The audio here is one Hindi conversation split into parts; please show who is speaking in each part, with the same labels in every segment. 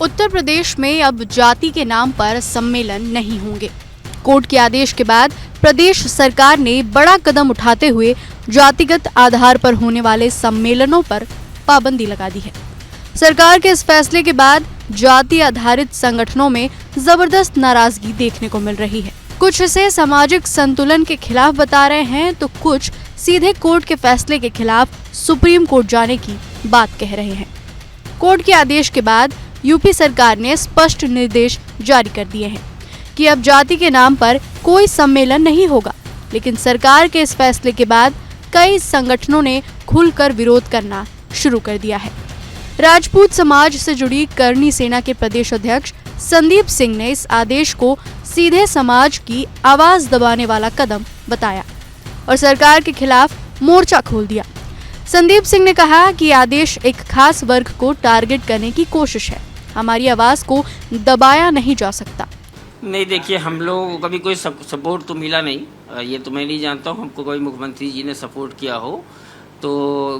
Speaker 1: उत्तर प्रदेश में अब जाति के नाम पर सम्मेलन नहीं होंगे। कोर्ट के आदेश के बाद प्रदेश सरकार ने बड़ा कदम उठाते हुए जातिगत आधार पर होने वाले सम्मेलनों पर पाबंदी लगा दी है। सरकार के इस फैसले के बाद जाति आधारित संगठनों में जबरदस्त नाराजगी देखने को मिल रही है। कुछ इसे सामाजिक संतुलन के खिलाफ बता रहे हैं तो कुछ सीधे कोर्ट के फैसले के खिलाफ सुप्रीम कोर्ट जाने की बात कह रहे हैं। कोर्ट के आदेश के बाद यूपी सरकार ने स्पष्ट निर्देश जारी कर दिए हैं कि अब जाति के नाम पर कोई सम्मेलन नहीं होगा, लेकिन सरकार के इस फैसले के बाद कई संगठनों ने खुलकर विरोध करना शुरू कर दिया है। राजपूत समाज से जुड़ी करनी सेना के प्रदेश अध्यक्ष संदीप सिंह ने इस आदेश को सीधे समाज की आवाज दबाने वाला कदम बताया और सरकार के खिलाफ मोर्चा खोल दिया। संदीप सिंह ने कहा कि आदेश एक खास वर्ग को टारगेट करने की कोशिश है, हमारी आवाज को दबाया नहीं जा सकता।
Speaker 2: नहीं, देखिए, हम लोगों को कभी कोई सपोर्ट तो मिला नहीं, ये तो मैं नहीं जानता हूँ। हमको कोई मुख्यमंत्री जी ने सपोर्ट किया हो तो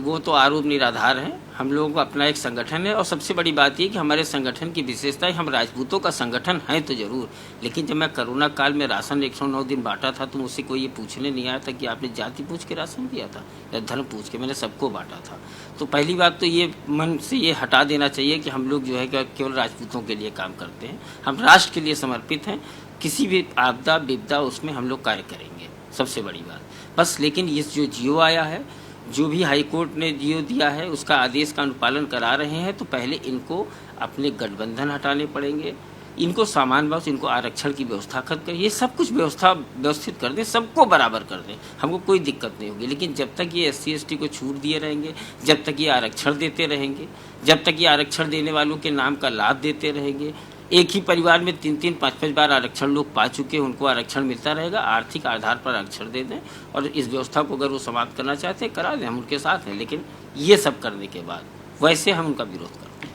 Speaker 2: वो तो आरोप निराधार है। हम लोगों को अपना एक संगठन है और सबसे बड़ी बात ये कि हमारे संगठन की विशेषता है, हम राजपूतों का संगठन है तो ज़रूर, लेकिन जब मैं कोरोना काल में राशन 109 दिन बांटा था तो मुझसे कोई ये पूछने नहीं आया था कि आपने जाति पूछ के राशन दिया था या धर्म पूछ के। मैंने सबको बांटा था। तो पहली बात तो ये मन से ये हटा देना चाहिए कि हम लोग जो है केवल राजपूतों के लिए काम करते हैं। हम राष्ट्र के लिए समर्पित हैं, किसी भी आपदा विपदा उसमें हम लोग कार्य करेंगे, सबसे बड़ी बात बस। लेकिन ये जो जियो आया है, जो भी हाई कोर्ट ने जियो दिया है उसका आदेश का अनुपालन करा रहे हैं, तो पहले इनको अपने गठबंधन हटाने पड़ेंगे, इनको सामान बस इनको आरक्षण की व्यवस्था कर ये सब कुछ व्यवस्थित कर दें, सबको बराबर कर दें, हमको कोई दिक्कत नहीं होगी। लेकिन जब तक ये SC ST को छूट दिए रहेंगे, जब तक ये आरक्षण देते रहेंगे, जब तक ये आरक्षण देने वालों के नाम का लाभ देते रहेंगे, एक ही परिवार में 3-3, 5-5 बार आरक्षण लोग पा चुके हैं, उनको आरक्षण मिलता रहेगा, आर्थिक आधार पर आरक्षण दे दें और इस व्यवस्था को अगर वो समाप्त करना चाहते हैं करा दें, हम उनके साथ हैं। लेकिन ये सब करने के बाद वैसे हम उनका विरोध करते हैं।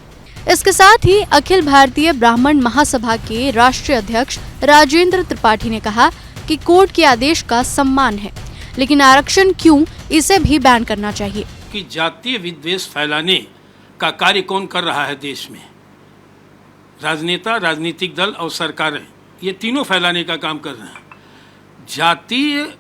Speaker 1: इसके साथ ही अखिल भारतीय ब्राह्मण महासभा के राष्ट्रीय अध्यक्ष राजेंद्र त्रिपाठी ने कहा कि कोर्ट के आदेश का सम्मान है, लेकिन आरक्षण क्यों, इसे भी बैन करना चाहिए।
Speaker 3: कि जातीय विद्वेष फैलाने का कार्य कौन कर रहा है देश में? राजनेता, राजनीतिक दल और सरकारें, ये तीनों फैलाने का काम कर रहे हैं। जातीय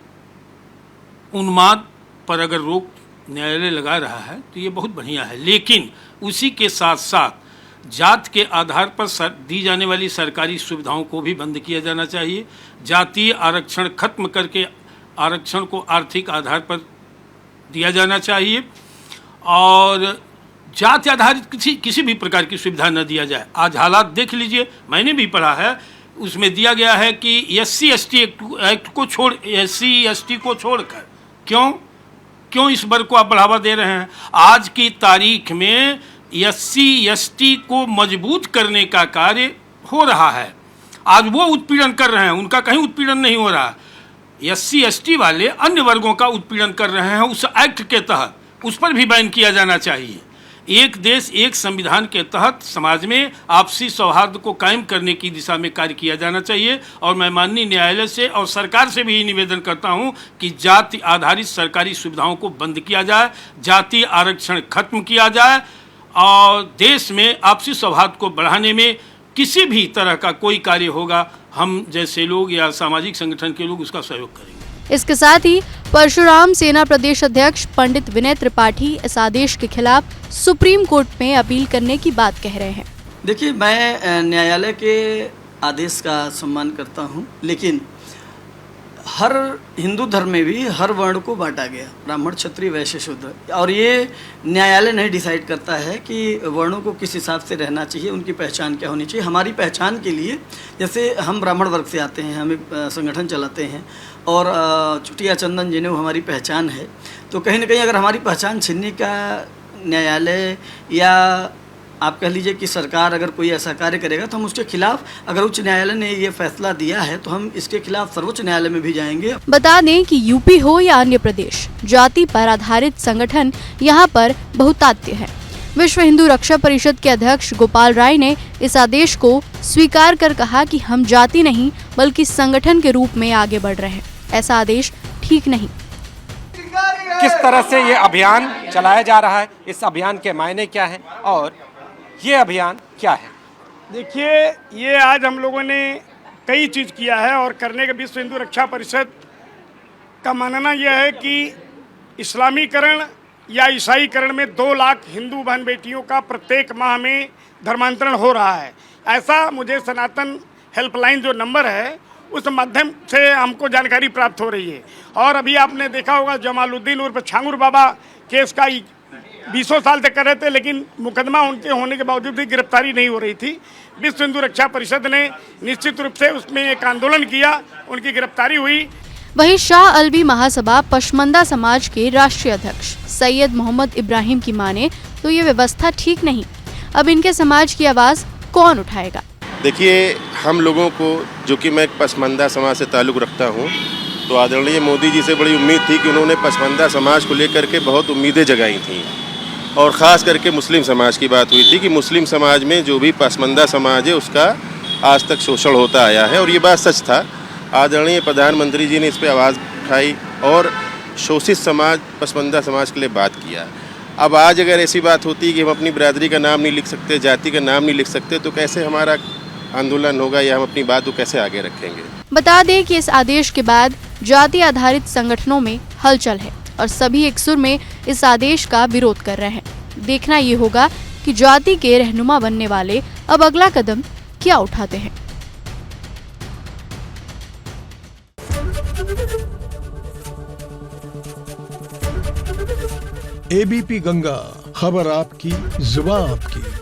Speaker 3: उन्माद पर अगर रोक न्यायालय लगा रहा है तो ये बहुत बढ़िया है, लेकिन उसी के साथ साथ जात के आधार पर दी जाने वाली सरकारी सुविधाओं को भी बंद किया जाना चाहिए। जातीय आरक्षण खत्म करके आरक्षण को आर्थिक आधार पर दिया जाना चाहिए और जाति आधारित किसी भी प्रकार की सुविधा न दिया जाए। आज हालात देख लीजिए, मैंने भी पढ़ा है, उसमें दिया गया है कि SC ST एक्ट को SC ST को छोड़कर क्यों इस वर्ग को आप बढ़ावा दे रहे हैं? आज की तारीख में SC ST को मजबूत करने का कार्य हो रहा है। आज वो उत्पीड़न कर रहे हैं, उनका कहीं उत्पीड़न नहीं हो रहा। SC ST वाले अन्य वर्गों का उत्पीड़न कर रहे हैं उस एक्ट के तहत, उस पर भी बैन किया जाना चाहिए। एक देश एक संविधान के तहत समाज में आपसी सौहार्द को कायम करने की दिशा में कार्य किया जाना चाहिए और मैं माननीय न्यायालय से और सरकार से भी निवेदन करता हूं कि जाति आधारित सरकारी सुविधाओं को बंद किया जाए, जाति आरक्षण खत्म किया जाए और देश में आपसी सौहार्द को बढ़ाने में किसी भी तरह का कोई कार्य होगा, हम जैसे लोग या सामाजिक संगठन के लोग उसका सहयोग करेंगे।
Speaker 1: इसके साथ ही परशुराम सेना प्रदेश अध्यक्ष पंडित विनय त्रिपाठी इस आदेश के खिलाफ सुप्रीम कोर्ट में अपील करने की बात कह रहे हैं।
Speaker 4: देखिए, मैं न्यायालय के आदेश का सम्मान करता हूं, लेकिन हर हिंदू धर्म में भी हर वर्ण को बांटा गया, ब्राह्मण, क्षत्रिय, वैश्य, शूद्र, और ये न्यायालय नहीं डिसाइड करता है कि वर्णों को किस हिसाब से रहना चाहिए, उनकी पहचान क्या होनी चाहिए। हमारी पहचान के लिए, जैसे हम ब्राह्मण वर्ग से आते हैं, हम एक संगठन चलाते हैं और चुटिया चंदन जिन्हें हमारी पहचान है, तो कहीं ना कहीं अगर हमारी पहचान छीनने का न्यायालय या आप कह लीजिए कि सरकार अगर कोई ऐसा कार्य करेगा तो हम उसके खिलाफ, अगर उच्च न्यायालय ने ये फैसला दिया है तो हम इसके खिलाफ सर्वोच्च न्यायालय में भी जाएंगे।
Speaker 1: बता दें कि यूपी हो या अन्य प्रदेश, जाति पर आधारित संगठन यहाँ पर बहुतायत है। विश्व हिंदू रक्षा परिषद के अध्यक्ष गोपाल राय ने इस आदेश को स्वीकार कर कहा कि हम जाति नहीं बल्कि संगठन के रूप में आगे बढ़ रहे हैं, ऐसा आदेश ठीक नहीं।
Speaker 5: किस तरह से ये अभियान चलाया जा रहा है, इस अभियान के मायने क्या हैं और ये अभियान क्या है?
Speaker 6: देखिए, ये आज हम लोगों ने कई चीज़ किया है और करने के विश्व हिंदू रक्षा परिषद का मानना यह है कि इस्लामीकरण या ईसाईकरण में 2 लाख हिंदू बहन बेटियों का प्रत्येक माह में धर्मांतरण हो रहा है। ऐसा मुझे सनातन हेल्पलाइन जो नंबर है उस माध्यम से हमको जानकारी प्राप्त हो रही है। और अभी आपने देखा होगा जमालुद्दीन उर्फ छांगुर बाबा केस का 20 साल तक कर रहे थे, लेकिन मुकदमा उनके होने के बावजूद भी गिरफ्तारी नहीं हो रही थी। विश्व हिंदू रक्षा परिषद ने निश्चित रूप से उसमें एक आंदोलन किया, उनकी गिरफ्तारी हुई।
Speaker 1: वहीं शाह अलवी महासभा पशमंदा समाज के राष्ट्रीय अध्यक्ष सैयद मोहम्मद इब्राहिम की माने तो ये व्यवस्था ठीक नहीं। अब इनके समाज की आवाज़ कौन उठाएगा?
Speaker 7: देखिए, हम लोगों को, जो कि मैं एक पसमानदा समाज से ताल्लुक़ रखता हूँ, तो आदरणीय मोदी जी से बड़ी उम्मीद थी कि उन्होंने पसमानदा समाज को लेकर के बहुत उम्मीदें जगाई थीं और ख़ास करके मुस्लिम समाज की बात हुई थी कि मुस्लिम समाज में जो भी पसमानदा समाज है उसका आज तक शोषण होता आया है और ये बात सच था। आदरणीय प्रधानमंत्री जी ने इस पर आवाज़ उठाई और शोषित समाज, पसमानदा समाज के लिए बात किया। अब आज अगर ऐसी बात होती कि हम अपनी बिरादरी का नाम नहीं लिख सकते, जाति का नाम नहीं लिख सकते, तो कैसे हमारा आंदोलन होगा या हम अपनी बात को कैसे आगे रखेंगे?
Speaker 1: बता दें कि इस आदेश के बाद जाति आधारित संगठनों में हलचल है और सभी एक सुर में इस आदेश का विरोध कर रहे हैं। देखना ये होगा कि जाति के रहनुमा बनने वाले अब अगला कदम क्या उठाते हैं।
Speaker 8: एबीपी गंगा, खबर आपकी, जुबान आपकी।